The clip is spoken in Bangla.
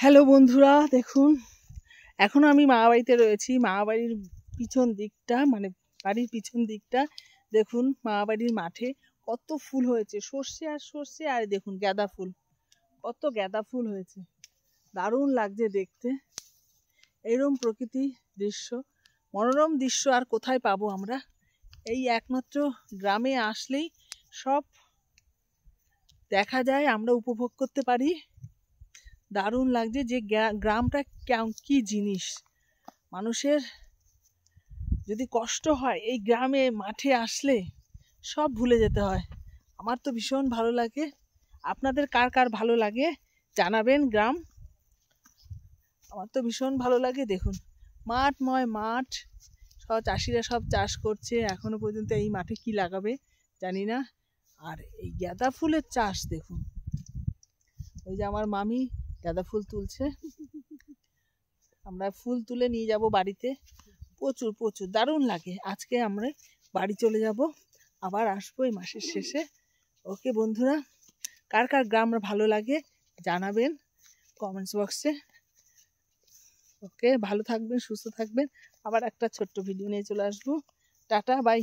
হ্যালো বন্ধুরা, দেখুন এখনো আমি মামাবাড়িতে রয়েছি। মামাবাড়ির পিছন দিকটা মানে বাড়ির পিছন দিকটা দেখুন, মামাবাড়ির মাঠে কত ফুল হয়েছে, সর্ষে আর সর্ষে। আর দেখুন গাঁদা ফুল, কত গাঁদা ফুল হয়েছে, দারুণ লাগছে দেখতে। এইরকম প্রকৃতি দৃশ্য, মনোরম দৃশ্য আর কোথায় পাবো আমরা? এই একমাত্র গ্রামে আসলেই সব দেখা যায়, আমরা উপভোগ করতে পারি। দারুণ লাগছে যে গ্রামটা কি জিনিস। মানুষের যদি কষ্ট হয় এই গ্রামে মাঠে আসলে সব ভুলে যেতে হয়। আমার তো ভীষণ ভালো লাগে। আপনাদের কার কার ভালো লাগে জানাবেন গ্রাম। আমার তো ভীষণ ভালো লাগে। দেখুন মাঠময় মাঠ, সব চাষিরা সব চাষ করছে। এখনো পর্যন্ত এই মাঠে কি লাগাবে জানি না। আর এই গাঁদা ফুলের চাষ দেখুন, ওই যে আমার মামি গাঁদা ফুল তুলছে। আমরা ফুল তুলে নিয়ে যাব বাড়িতে, প্রচুর প্রচুর দারুণ লাগে। আজকে আমরা বাড়ি চলে যাব, আবার আসবো এই মাসের শেষে। ওকে বন্ধুরা, কার কার গ্রাম ভালো লাগে জানাবেন কমেন্টস বক্সে। ওকে, ভালো থাকবেন, সুস্থ থাকবেন। আবার একটা ছোট্ট ভিডিও নিয়ে চলে আসবো। Tata, by.